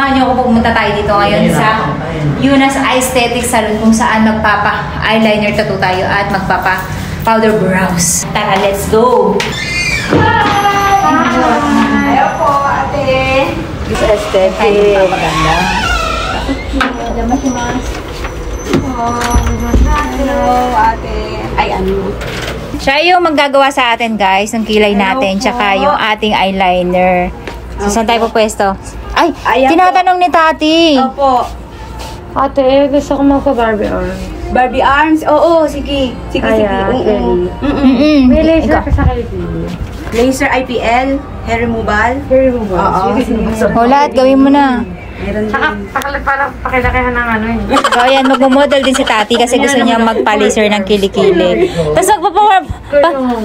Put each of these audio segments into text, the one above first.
Samahan niyo ako pumunta tayo dito ngayon sa Yuna's Aesthetic Salon kung saan magpapa-eyeliner tattoo tayo at magpapa-powder brows. Tara, let's go! Hi! Ayaw po, ate! Yuna's Aesthetic. Hello, ate! Ay, ano? Siya yung maggagawa sa atin, guys, ng kilay natin, tsaka yung ating eyeliner. So, saan tayo pupwesto? Ay, tinatanong ni Tati. Opo. Ate, gusto ko magpa-Barbie arms. Barbie arms? Oo, sige. Sige, sige. May laser ka sa kilikili. Laser IPL, hair removal. Hair removal. Oo. O, lahat, gawin mo na. Meron Saka, din. parang pakilakihan ng ano eh. So, ayan, magmamodel din si Tati kasi gusto niya magpa-laser ng kilikili. Tapos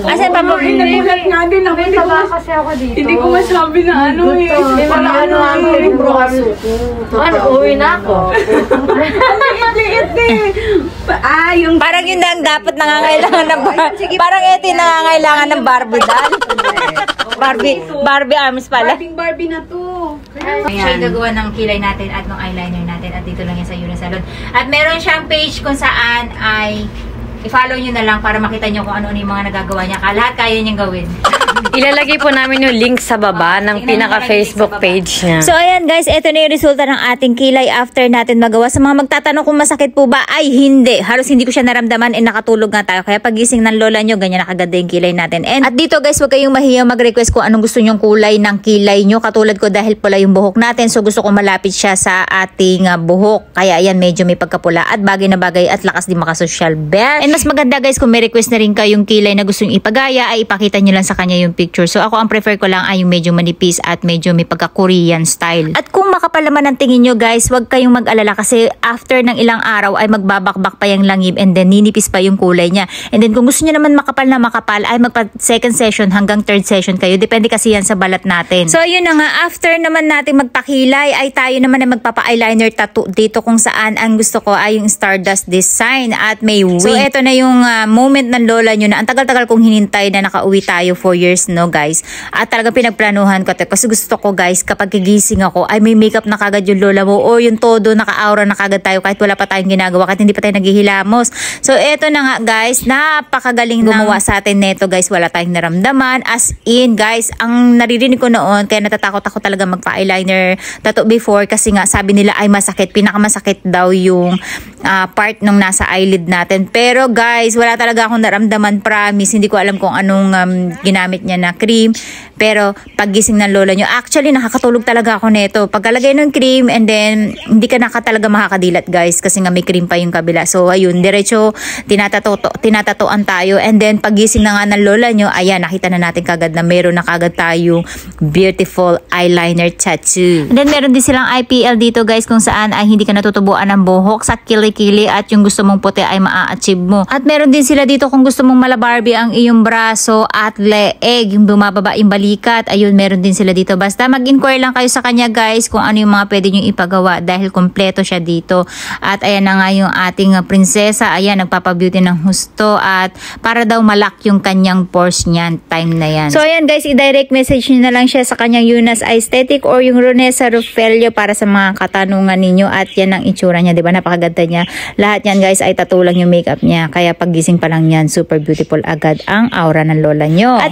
asan pa mo? Nagulat nga din ako. May taba kasi ako dito. Hindi ko masabi na ano eh. May mga ano ano, uwi na ako. Liit eh. Yung... Parang yun lang dapat nangangailangan ng parang ito yung nangangailangan ng Barbie doll. Barbie arms pala. Barbie na to. Siya yung gagawa ng kilay natin at ng eyeliner natin at dito lang yan sa Yuna's Salon. At meron siyang page kung saan ay i-follow nyo na lang para makita nyo kung ano-ano yung mga nagagawa niya. Lahat kaya niyang gawin. Ilalagay po namin yung link sa baba ng pinaka-Facebook page niya. So, ayan guys, ito na yung resulta ng ating kilay after natin magawa. Sa mga magtatanong kung masakit po ba, ay hindi. Halos hindi ko siya naramdaman and nakatulog nga tayo. Kaya pagising ng lola nyo, ganyan nakaganda yung kilay natin. And at dito guys, huwag kayong mahiyang mag-request kung anong gusto nyong kulay ng kilay nyo. Katulad ko dahil pula yung buhok natin. So, gusto ko malapit siya sa ating buhok. Kaya ayan, medyo may pagkapula at bagay na bagay at lakas din makasosyal. And mas maganda guys, kung may request na rin kayong kilay na gusto nyong ipagaya, ay ipakita nyo lang sa kanya yung picture. So ako ang prefer ko lang ay yung medyo manipis at medyo may pagka-Korean style. At kung makapal naman ang tingin nyo guys, wag kayong mag-alala kasi after ng ilang araw ay magbabakbak pa yung langib and then ninipis pa yung kulay niya. And then kung gusto nyo naman makapal na makapal ay magpa second session hanggang third session kayo. Depende kasi yan sa balat natin. So yun na nga, after naman natin magpakilay ay tayo naman na magpapa-eyeliner tattoo dito kung saan ang gusto ko ay yung Stardust design at may wing. So eto na yung moment ng lola nyo na ang tagal-tagal kong hinintay na nakauwi tayo 4 years no guys. At talagang pinagplanuhan ko kasi gusto ko guys kapag gigising ako ay may makeup na kagad yung lola mo o yung todo naka-aura na kagad tayo kahit wala pa tayong ginagawa kahit hindi pa tayo naghihilamos. So eto na nga guys, napakagaling gumawa sa atin neto guys, wala tayong naramdaman as in guys, ang naririnig ko noon kaya natatakot ako talaga magpa-eyeliner tattoo before kasi nga sabi nila ay masakit, pinakamasakit daw yung part nung nasa eyelid natin. Pero guys, wala talaga akong naramdaman, promise. Hindi ko alam kung anong ginamit niya na cream. Pero paggising ng lola nyo, actually nakakatulog talaga ako neto. Pagkalagay ng cream and then hindi ka talaga makakadilat guys kasi nga may cream pa yung kabila. So ayun, diretso tinatatoan tayo and then paggising na nga ng lola nyo, ayan, nakita na natin kagad na meron na kagad tayong beautiful eyeliner tattoo. And then meron din silang IPL dito guys kung saan ay hindi ka natutubuan ng buhok sa kili-kili at yung gusto mong puti ay maa-achieve mo. At meron din sila dito kung gusto mong malabarbie ang iyong braso at leeg, yung bumababa yung balikat. Ayun, meron din sila dito. Basta mag-inquire lang kayo sa kanya guys kung ano yung mga pwede nyo ipagawa dahil kompleto siya dito. At ayan na nga yung ating prinsesa. Ayan, nagpapabeauty ng husto at para daw malak yung kanyang pores niyan time na yan. So ayan guys, i-direct message nyo na lang siya sa kanyang Yuna's Aesthetic or yung Ronessa Rufelio para sa mga katanungan ninyo. At yan ang itsura niya, diba? Napakaganda niya. Lahat yan guys ay tattoo lang yung makeup niya. Kaya paggising pa lang yan, super beautiful agad ang aura ng lola nyo. At